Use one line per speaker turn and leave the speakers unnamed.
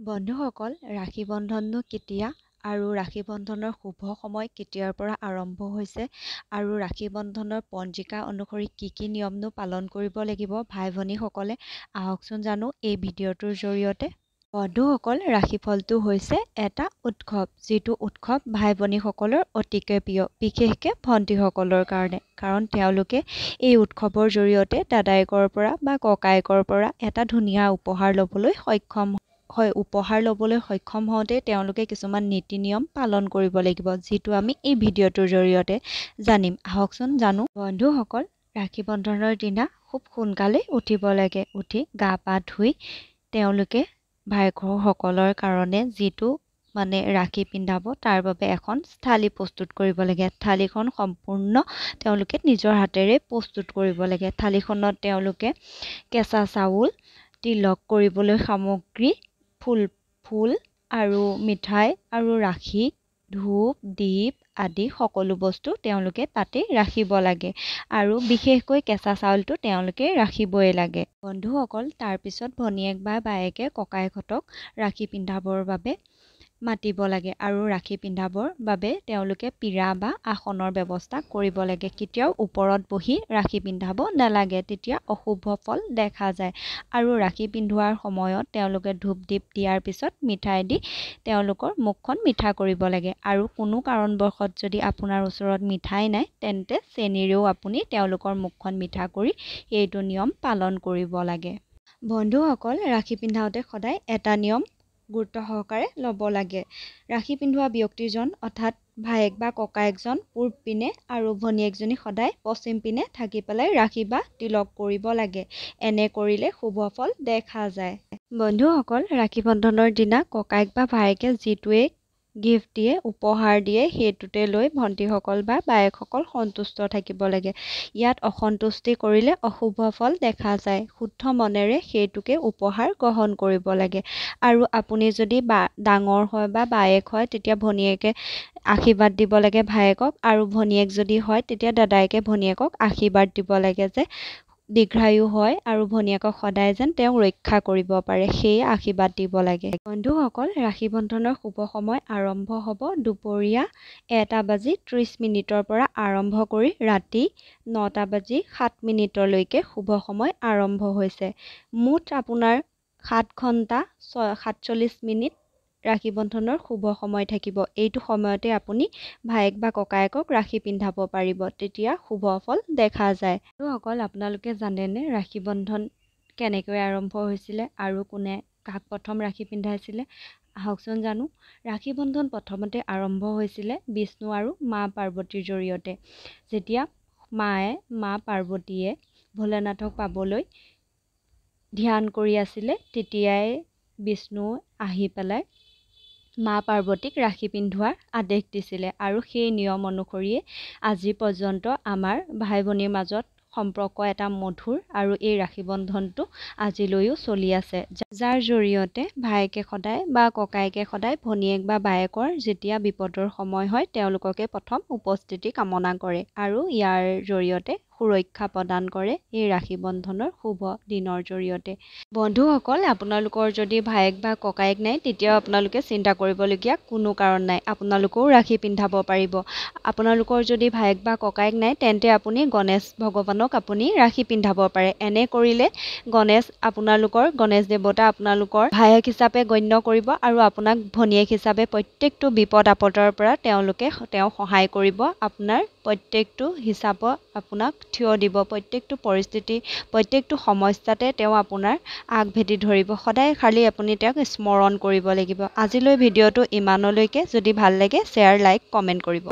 বন্ধুসকল, ৰাখী বন্ধননো কেতিয়া আৰু ৰাখী বন্ধনৰ শুভ সময় কেতিয়াৰ পৰা আৰম্ভ হৈছে আৰু ৰাখী বন্ধনৰ পঞ্জিকা অনুসৰি কি নিয়মনো পালন কৰিব লাগিব ভাই ভনীসকলে, আহকচোন জানো এই ভিডিঅ'টোৰ জৰিয়তে। বন্ধুসকল, ৰাশিফলটো হৈছে এটা উৎসৱ, যিটো উৎসৱ ভাই ভনীসকলৰ অতিকে প্ৰিয়, বিশেষকৈ ভণ্টিসকলৰ কাৰণে, কাৰণ তেওঁলোকে এই উৎসৱৰ জৰিয়তে দাদায়েকৰ পৰা বা ককায়েকৰ পৰা এটা ধুনীয়া উপহাৰ ল'বলৈ সক্ষম হওঁতে তেওঁলোকে কিছুমান নীতি নিয়ম পালন কৰিব লাগিব, যিটো আমি এই ভিডিঅ'টোৰ জৰিয়তে জানিম। আহকচোন জানো। বন্ধুসকল, ৰাখী বন্ধনৰ দিনা খুব সোনকালে উঠিব লাগে। উঠি গা পা ধুই তেওঁলোকে ভাইসকলৰ কাৰণে যিটো ৰাখী পিন্ধাব, তাৰ বাবে এখন থালি প্ৰস্তুত কৰিব লাগে। থালিখন সম্পূৰ্ণ তেওঁলোকে নিজৰ হাতেৰে প্ৰস্তুত কৰিব লাগে। থালিখনত তেওঁলোকে কেঁচা চাউল, তিলক কৰিবলৈ সামগ্ৰী, ফুল আৰু মিঠাই আৰু ৰাখি, ধূপ, দীপ আদি সকলো বস্তু তেওঁলোকে তাতে ৰাখিব লাগে আৰু বিশেষকৈ কেঁচা চাউলটো তেওঁলোকে ৰাখিবই লাগে। বন্ধুসকল, তাৰপিছত ভনীয়েক বা বায়েকে ককায়েকহঁতক ৰাখি পিন্ধাবৰ বাবে মাতিব লাগে আৰু ৰাখি পিন্ধাবৰ বাবে তেওঁলোকে পীৰা বা আসনৰ ব্যৱস্থা কৰিব লাগে। কেতিয়াও ওপৰত বহি ৰাখি পিন্ধাব নালাগে, তেতিয়া অশুভ ফল দেখা যায়। আৰু ৰাখি পিন্ধোৱাৰ সময়ত তেওঁলোকে ধূপ দীপ দিয়াৰ পিছত মিঠাই দি তেওঁলোকৰ মুখখন মিঠা কৰিব লাগে। আৰু কোনো কাৰণবশত যদি আপোনাৰ ওচৰত মিঠাই নাই, তেন্তে চেনিৰেও আপুনি তেওঁলোকৰ মুখখন মিঠা কৰি এইটো নিয়ম পালন কৰিব লাগে। বন্ধুসকল, ৰাখি পিন্ধাওঁতে সদায় এটা নিয়ম গুৰুত্ব সহকাৰে ল'ব লাগে। ৰাখি পিন্ধোৱা ব্যক্তিজন অৰ্থাৎ ভায়েক বা ককায়েকজন পূব পিনে আৰু ভনীয়েকজনী সদায় পশ্চিম পিনে থাকি পেলাই ৰাখি বা তিলক কৰিব লাগে। এনে কৰিলে শুভ ফল দেখা যায়। বন্ধুসকল, ৰাখি বন্ধনৰ দিনা ককায়েক বা ভায়েকে যিটোৱে গিফ্ট দিয়ে, উপহাৰ দিয়ে, সেইটোতে লৈ ভণ্টিসকল বা বায়েকসকল সন্তুষ্ট থাকিব লাগে। ইয়াত অসন্তুষ্টি কৰিলে অশুভ ফল দেখা যায়। শুদ্ধ মনেৰে সেইটোকে উপহাৰ গ্ৰহণ কৰিব লাগে। আৰু আপুনি যদি ডাঙৰ হয় বা বায়েক হয়, তেতিয়া ভনীয়েকে আশীৰ্বাদ দিব লাগে ভায়েকক, আৰু ভনীয়েক যদি হয় তেতিয়া দাদায়েকে ভনীয়েকক আশীৰ্বাদ দিব লাগে যে দীৰ্ঘায়ু হয় আৰু ভনীয়েকক সদায় যেন তেওঁ ৰক্ষা কৰিব পাৰে, সেয়ে আশীৰ্বাদ দিব লাগে। বন্ধুসকল, ৰাখি বন্ধনৰ শুভ সময় আৰম্ভ হ'ব দুপৰীয়া 1:30 পৰা আৰম্ভ কৰি ৰাতি 9:07 শুভ সময় আৰম্ভ হৈছে। মুঠ আপোনাৰ 7 ঘণ্টা 47 মিনিট ৰাখি বন্ধনৰ শুভ সময় থাকিব। এইটো সময়তে আপুনি ভায়েক বা ককায়েকক ৰাখি পিন্ধাব পাৰিব, তেতিয়া শুভ ফল দেখা যায়। বন্ধুসকল, আপোনালোকে জানেনে ৰাখি বন্ধন কেনেকৈ আৰম্ভ হৈছিলে আৰু কোনে কাক প্ৰথম ৰাখি পিন্ধাইছিলে? আহকচোন জানো। ৰাখি বন্ধন প্ৰথমতে আৰম্ভ হৈছিলে বিষ্ণু আৰু মা পাৰ্বতীৰ জৰিয়তে। যেতিয়া মা পাৰ্বতীয়ে ভোলেনাথক পাবলৈ ধ্যান কৰি আছিলে, তেতিয়াই বিষ্ণু আহি পেলাই মা পাৰ্বতীক ৰাখি পিন্ধোৱাৰ আদেশ দিছিলে। আৰু সেই নিয়ম অনুসৰিয়ে আজি পৰ্যন্ত আমাৰ ভাই ভনীৰ মাজত সম্পৰ্ক এটা মধুৰ আৰু এই ৰাখি বন্ধনটো আজিলৈও চলি আছে, যাৰ জৰিয়তে ভায়েকে সদায় বা ককায়েকে সদায় ভনীয়েক বা বায়েকৰ যেতিয়া বিপদৰ সময় হয়, তেওঁলোককে প্ৰথম উপস্থিতি কামনা কৰে আৰু ইয়াৰ জৰিয়তে সুৰক্ষা প্ৰদান কৰে এই ৰাখি বন্ধনৰ শুভ দিনৰ জৰিয়তে। বন্ধুসকল, আপোনালোকৰ যদি ভায়েক বা ককায়েক নাই, তেতিয়াও আপোনালোকে চিন্তা কৰিবলগীয়া কোনো কাৰণ নাই, আপোনালোকেও ৰাখি পিন্ধাব পাৰিব। আপোনালোকৰ যদি ভায়েক বা ককায়েক নাই, তেন্তে আপুনি গণেশ ভগৱানক আপুনি ৰাখি পিন্ধাব পাৰে। এনে কৰিলে গণেশ দেৱতা আপোনালোকৰ ভায়েক হিচাপে গণ্য কৰিব আৰু আপোনাক ভনীয়েক হিচাপে প্ৰত্যেকটো বিপদ আপদৰ পৰা তেওঁ সহায় কৰিব। আপোনাৰ প্ৰত্যেকটো হিচাপত আপোনাক থিয় দিব, প্ৰত্যেকটো পৰিস্থিতি, প্ৰত্যেকটো সমস্যাতে তেওঁ আপোনাৰ আগভেটি ধৰিব। সদায় খালি আপুনি তেওঁক স্মৰণ কৰিব লাগিব। আজিলৈ ভিডিঅ'টো ইমানলৈকে। যদি ভাল লাগে শ্বেয়াৰ, লাইক, কমেণ্ট কৰিব।